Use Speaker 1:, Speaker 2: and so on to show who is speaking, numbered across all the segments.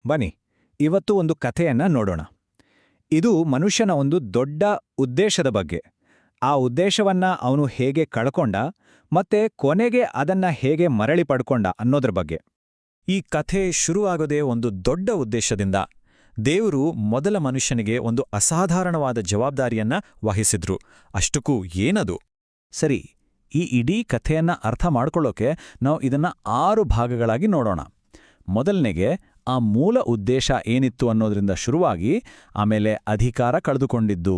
Speaker 1: ಬನ್ನಿ ಇವತ್ತು ಒಂದು ಕಥೆಯನ್ನ ನೋಡೋಣ. ಇದು ಮನುಷ್ಯನ ಒಂದು ದೊಡ್ಡ ಉದ್ದೇಶದ ಬಗ್ಗೆ. ಆ ಉದ್ದೇಶವನ್ನ ಅವನು ಹೇಗೆ ಕಳ್ಕೊಂಡ ಮತ್ತೆ ಕೊನೆಗೆ ಅದನ್ನ ಹೇಗೆ ಮರಳಿ ಪಡ್ಕೊಂಡ ಅನ್ನೋದ್ರ ಬಗ್ಗೆ. ಈ ಕಥೆ ಶುರುವಾಗೋದೇ ಒಂದು ದೊಡ್ಡ ಉದ್ದೇಶದಿಂದ. ದೇವರು ಮೊದಲ ಮನುಷ್ಯನಿಗೆ ಒಂದು ಅಸಾಧಾರಣವಾದ ಜವಾಬ್ದಾರಿಯನ್ನ ವಹಿಸಿದ್ರು. ಅಷ್ಟಕ್ಕೂ ಏನದು? ಸರಿ, ಈ ಇಡೀ ಕಥೆಯನ್ನ ಅರ್ಥ ಮಾಡ್ಕೊಳ್ಳೋಕೆ ನಾವು ಇದನ್ನ 6 ಭಾಗಗಳಾಗಿ ನೋಡೋಣ. ಮೊದಲನೆಗೆ ಆ ಮೂಲ ಉದ್ದೇಶ ಏನಿತ್ತು ಅನ್ನೋದ್ರಿಂದ ಶುರುವಾಗಿ, ಆಮೇಲೆ ಅಧಿಕಾರ ಕಳೆದುಕೊಂಡಿದ್ದು,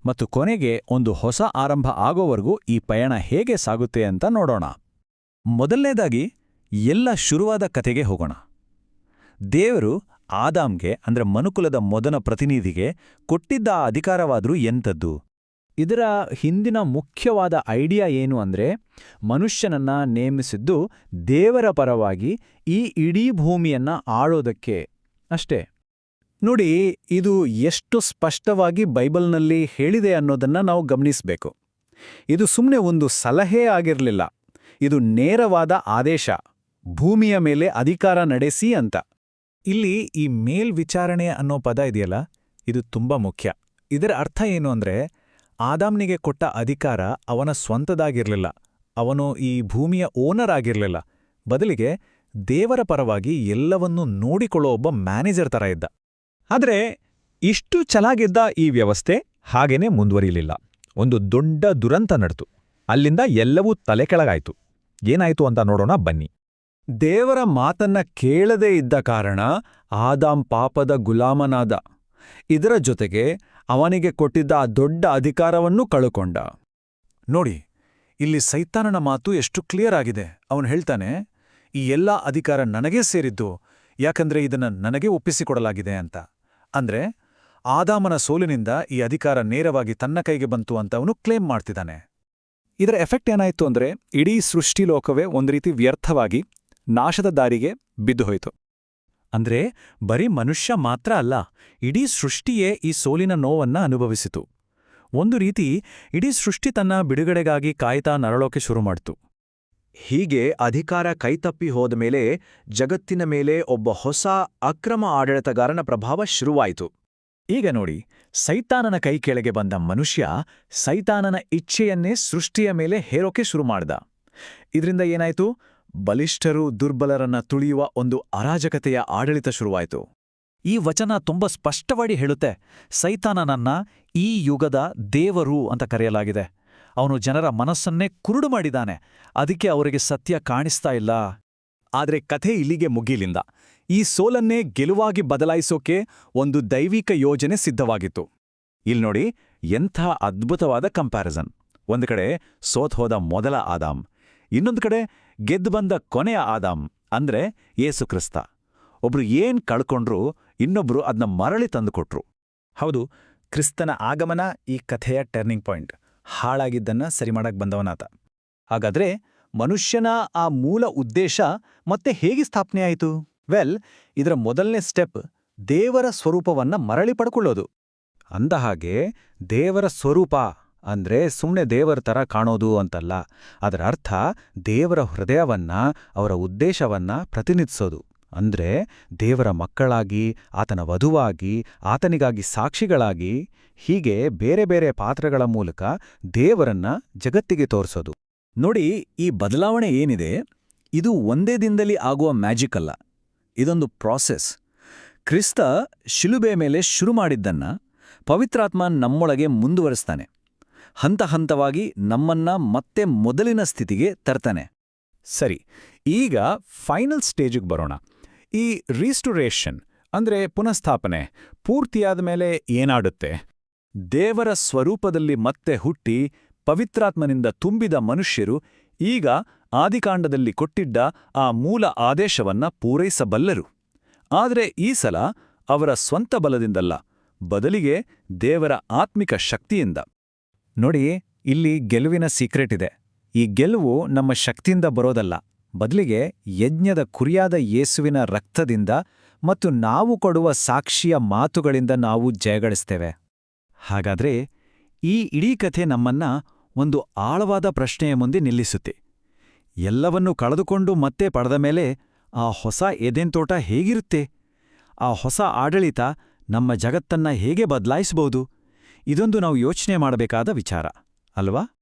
Speaker 1: ಮತ್ತು ಕೊನೆಗೆ ಒಂದು ಹೊಸ ಆರಂಭ ಆಗೋವರೆಗೂ ಈ ಪಯಣ ಹೇಗೆ ಸಾಗುತ್ತೆ ಅಂತ ನೋಡೋಣ. ಮೊದಲನೇದಾಗಿ ಎಲ್ಲ ಶುರುವಾದ ಕಥೆಗೆ ಹೋಗೋಣ. ದೇವರು ಆದಾಮ್ಗೆ ಅಂದ್ರೆ ಮನುಕುಲದ ಮೊದಲ ಪ್ರತಿನಿಧಿಗೆ ಕೊಟ್ಟಿದ್ದ ಆ ಅಧಿಕಾರವಾದ್ರೂ ಎಂಥದ್ದು? ಇದರ ಹಿಂದಿನ ಮುಖ್ಯವಾದ ಐಡಿಯಾ ಏನು ಅಂದ್ರೆ, ಮನುಷ್ಯನನ್ನ ನೇಮಿಸಿದ್ದು ದೇವರ ಪರವಾಗಿ ಈ ಇಡೀ ಭೂಮಿಯನ್ನ ಆಳೋದಕ್ಕೆ ಅಷ್ಟೇ. ನೋಡಿ, ಇದು ಎಷ್ಟು ಸ್ಪಷ್ಟವಾಗಿ ಬೈಬಲ್ನಲ್ಲಿ ಹೇಳಿದೆ ಅನ್ನೋದನ್ನ ನಾವು ಗಮನಿಸಬೇಕು. ಇದು ಸುಮ್ಮನೆ ಒಂದು ಸಲಹೆ ಆಗಿರಲಿಲ್ಲ, ಇದು ನೇರವಾದ ಆದೇಶ. ಭೂಮಿಯ ಮೇಲೆ ಅಧಿಕಾರ ನಡೆಸಿ ಅಂತ. ಇಲ್ಲಿ ಈ ಮೇಲ್ವಿಚಾರಣೆ ಅನ್ನೋ ಪದ ಇದೆಯಲ್ಲ, ಇದು ತುಂಬಾ ಮುಖ್ಯ. ಇದರ ಅರ್ಥ ಏನು ಅಂದ್ರೆ, ಆದಾಮ್ನಿಗೆ ಕೊಟ್ಟ ಅಧಿಕಾರ ಅವನ ಸ್ವಂತದಾಗಿರ್ಲಿಲ್ಲ, ಅವನು ಈ ಭೂಮಿಯ ಓನರ್ ಆಗಿರ್ಲಿಲ್ಲ. ಬದಲಿಗೆ ದೇವರ ಪರವಾಗಿ ಎಲ್ಲವನ್ನೂ ನೋಡಿಕೊಳ್ಳೋ ಒಬ್ಬ ಮ್ಯಾನೇಜರ್ ತರ ಇದ್ದ. ಆದ್ರೆ ಇಷ್ಟು ಚೆನ್ನಾಗಿದ್ದ ಈ ವ್ಯವಸ್ಥೆ ಹಾಗೇನೆ ಮುಂದುವರಿಯಲಿಲ್ಲ. ಒಂದು ದೊಡ್ಡ ದುರಂತ ನಡೆತು. ಅಲ್ಲಿಂದ ಎಲ್ಲವೂ ತಲೆಕೆಳಗಾಯ್ತು. ಏನಾಯ್ತು ಅಂತ ನೋಡೋಣ ಬನ್ನಿ. ದೇವರ ಮಾತನ್ನ ಕೇಳದೇ ಇದ್ದ ಕಾರಣ ಆದಾಮ್ ಪಾಪದ ಗುಲಾಮನಾದ. ಇದರ ಜೊತೆಗೆ ಅವನಿಗೆ ಕೊಟ್ಟಿದ್ದ ಆ ದೊಡ್ಡ ಅಧಿಕಾರವನ್ನೂ ಕಳುಕೊಂಡ. ನೋಡಿ, ಇಲ್ಲಿ ಸೈತಾನನ ಮಾತು ಎಷ್ಟು ಕ್ಲಿಯರ್ ಆಗಿದೆ. ಅವನು ಹೇಳ್ತಾನೆ, ಈ ಎಲ್ಲ ಅಧಿಕಾರ ನನಗೇ ಸೇರಿದ್ದು, ಯಾಕಂದ್ರೆ ಇದನ್ನ ನನಗೇ ಒಪ್ಪಿಸಿಕೊಡಲಾಗಿದೆ ಅಂತ. ಅಂದ್ರೆ ಆದಾಮನ ಸೋಲಿನಿಂದ ಈ ಅಧಿಕಾರ ನೇರವಾಗಿ ತನ್ನ ಕೈಗೆ ಬಂತು ಅಂತ ಅವನು ಕ್ಲೇಮ್ ಮಾಡ್ತಿದ್ದಾನೆ. ಇದರ ಎಫೆಕ್ಟ್ ಏನಾಯ್ತು ಅಂದ್ರೆ, ಇಡೀ ಸೃಷ್ಟಿಲೋಕವೇ ಒಂದು ರೀತಿ ವ್ಯರ್ಥವಾಗಿ ನಾಶದ ದಾರಿಗೆ ಬಿದ್ದುಹೋಯಿತು. ಅಂದ್ರೆ ಬರೀ ಮನುಷ್ಯ ಮಾತ್ರ ಅಲ್ಲ, ಇಡೀ ಸೃಷ್ಟಿಯೇ ಈ ಸೋಲಿನ ನೋವನ್ನ ಅನುಭವಿಸಿತು. ಒಂದು ರೀತಿ ಇಡೀ ಸೃಷ್ಟಿ ತನ್ನ ಬಿಡುಗಡೆಗಾಗಿ ಕಾಯ್ತಾ ನರಳೋಕೆ ಶುರು ಮಾಡ್ತು. ಹೀಗೆ ಅಧಿಕಾರ ಕೈತಪ್ಪಿ ಹೋದಮೇಲೆ ಜಗತ್ತಿನ ಮೇಲೆ ಒಬ್ಬ ಹೊಸ ಅಕ್ರಮ ಆಡಳಿತಗಾರನ ಪ್ರಭಾವ ಶುರುವಾಯಿತು. ಈಗ ನೋಡಿ, ಸೈತಾನನ ಕೈ ಕೆಳಗೆ ಬಂದ ಮನುಷ್ಯ ಸೈತಾನನ ಇಚ್ಛೆಯನ್ನೇ ಸೃಷ್ಟಿಯ ಮೇಲೆ ಹೇರೋಕೆ ಶುರು ಮಾಡ್ದ. ಇದರಿಂದ ಏನಾಯ್ತು? ಬಲಿಷ್ಠರು ದುರ್ಬಲರನ್ನ ತುಳಿಯುವ ಒಂದು ಅರಾಜಕತೆಯ ಆಡಳಿತ ಶುರುವಾಯಿತು. ಈ ವಚನ ತುಂಬಾ ಸ್ಪಷ್ಟವಾಗಿ ಹೇಳುತ್ತೆ, ಸೈತಾನನನ್ನ ಈ ಯುಗದ ದೇವರು ಅಂತ ಕರೆಯಲಾಗಿದೆ. ಅವನು ಜನರ ಮನಸ್ಸನ್ನೇ ಕುರುಡು ಮಾಡಿದಾನೆ. ಅದಕ್ಕೆ ಅವರಿಗೆ ಸತ್ಯ ಕಾಣಿಸ್ತಾ ಇಲ್ಲ. ಆದ್ರೆ ಕಥೆ ಇಲ್ಲಿಗೆ ಮುಗಿಲಿಂದ. ಈ ಸೋಲನ್ನೇ ಗೆಲುವಾಗಿ ಬದಲಾಯಿಸೋಕೆ ಒಂದು ದೈವಿಕ ಯೋಜನೆ ಸಿದ್ಧವಾಗಿತ್ತು. ಇಲ್ನೋಡಿ, ಎಂಥ ಅದ್ಭುತವಾದ ಕಂಪ್ಯಾರಿಸನ್. ಒಂದು ಕಡೆ ಸೋತ್ಹೋದ ಮೊದಲ ಆದಾಮ್, ಇನ್ನೊಂದು ಕಡೆ ಗೆದ್ದು ಬಂದ ಕೊನೆಯ ಆದಾಮ್ ಅಂದ್ರೆ ಯೇಸುಕ್ರಿಸ್ತ. ಒಬ್ರು ಏನ್ ಕಳ್ಕೊಂಡ್ರು, ಇನ್ನೊಬ್ರು ಅದನ್ನ ಮರಳಿ ತಂದುಕೊಟ್ರು. ಹೌದು, ಕ್ರಿಸ್ತನ ಆಗಮನ ಈ ಕಥೆಯ ಟರ್ನಿಂಗ್ ಪಾಯಿಂಟ್. ಹಾಳಾಗಿದ್ದನ್ನ ಸರಿಮಾಡಕ್ ಬಂದವನಾತ. ಹಾಗಾದ್ರೆ ಮನುಷ್ಯನ ಆ ಮೂಲ ಉದ್ದೇಶ ಮತ್ತೆ ಹೇಗೆ ಸ್ಥಾಪನೆ ಆಯಿತು? ಇದರ ಮೊದಲನೇ ಸ್ಟೆಪ್ ದೇವರ ಸ್ವರೂಪವನ್ನ ಮರಳಿ ಪಡ್ಕೊಳ್ಳೋದು. ಅಂದಹಾಗೆ ದೇವರ ಸ್ವರೂಪ ಅಂದ್ರೆ ಸುಮ್ಮನೆ ದೇವರ ತರ ಕಾಣೋದು ಅಂತಲ್ಲ. ಅದರ ಅರ್ಥ ದೇವರ ಹೃದಯವನ್ನ, ಅವರ ಉದ್ದೇಶವನ್ನ ಪ್ರತಿನಿಧಿಸೋದು. ಅಂದ್ರೆ ದೇವರ ಮಕ್ಕಳಾಗಿ, ಆತನ ವಧುವಾಗಿ, ಆತನಿಗಾಗಿ ಸಾಕ್ಷಿಗಳಾಗಿ, ಹೀಗೆ ಬೇರೆ ಬೇರೆ ಪಾತ್ರಗಳ ಮೂಲಕ ದೇವರನ್ನ ಜಗತ್ತಿಗೆ ತೋರಿಸೋದು. ನೋಡಿ, ಈ ಬದಲಾವಣೆ ಏನಿದೆ, ಇದು ಒಂದೇ ದಿನದಲ್ಲಿ ಆಗುವ ಮ್ಯಾಜಿಕ್ ಅಲ್ಲ. ಇದೊಂದು ಪ್ರಾಸೆಸ್. ಕ್ರಿಸ್ತ ಶಿಲುಬೆ ಮೇಲೆ ಶುರು ಮಾಡಿದ್ದನ್ನ ಪವಿತ್ರಾತ್ಮ ನಮ್ಮೊಳಗೆ ಮುಂದುವರಿಸ್ತಾನೆ. ಹಂತ ಹಂತವಾಗಿ ನಮ್ಮನ್ನ ಮತ್ತೆ ಮೊದಲಿನ ಸ್ಥಿತಿಗೆ ತರ್ತಾನೆ. ಸರಿ, ಈಗ ಫೈನಲ್ ಸ್ಟೇಜಿಗೆ ಬರೋಣ. ಈ ರೀಸ್ಟೋರೇಷನ್ ಅಂದ್ರೆ ಪುನಃಸ್ಥಾಪನೆ ಪೂರ್ತಿಯಾದ ಮೇಲೆ ಏನಾಡುತ್ತೆ? ದೇವರ ಸ್ವರೂಪದಲ್ಲಿ ಮತ್ತೆ ಹುಟ್ಟಿ ಪವಿತ್ರಾತ್ಮನಿಂದ ತುಂಬಿದ ಮನುಷ್ಯರು ಈಗ ಆದಿಕಾಂಡದಲ್ಲಿ ಕೊಟ್ಟಿದ್ದ ಆ ಮೂಲ ಆದೇಶವನ್ನ ಪೂರೈಸಬಲ್ಲರು. ಆದರೆ ಈ ಸಲ ಅವರ ಸ್ವಂತ ಬಲದಿಂದಲ್ಲ, ಬದಲಿಗೆ ದೇವರ ಆತ್ಮಿಕ ಶಕ್ತಿಯಿಂದ. ನೋಡಿ, ಇಲ್ಲಿ ಗೆಲುವಿನ ಸೀಕ್ರೆಟ್ ಇದೆ. ಈ ಗೆಲುವು ನಮ್ಮ ಶಕ್ತಿಯಿಂದ ಬರೋದಲ್ಲ, ಬದಲಿಗೆ ಯಜ್ಞದ ಕುರಿಯಾದ ಯೇಸುವಿನ ರಕ್ತದಿಂದ ಮತ್ತು ನಾವು ಕೊಡುವ ಸಾಕ್ಷಿಯ ಮಾತುಗಳಿಂದ ನಾವು ಜಯಗಳಿಸ್ತೇವೆ. ಹಾಗಾದ್ರೆ ಈ ಇಡೀ ಕಥೆ ನಮ್ಮನ್ನ ಒಂದು ಆಳವಾದ ಪ್ರಶ್ನೆಯ ಮುಂದೆ ನಿಲ್ಲಿಸುತ್ತೆ. ಎಲ್ಲವನ್ನೂ ಕಳೆದುಕೊಂಡು ಮತ್ತೆ ಪಡೆದ ಮೇಲೆ ಆ ಹೊಸ ಏದೆನ್ ತೋಟ ಹೇಗಿರುತ್ತೆ?
Speaker 2: ಆ ಹೊಸ ಆಡಳಿತ ನಮ್ಮ ಜಗತ್ತನ್ನ ಹೇಗೆ ಬದಲಾಯಿಸಬಹುದು? ಇದೊಂದು ನಾವು ಯೋಚನೆ ಮಾಡಬೇಕಾದ ವಿಚಾರ ಅಲ್ವಾ?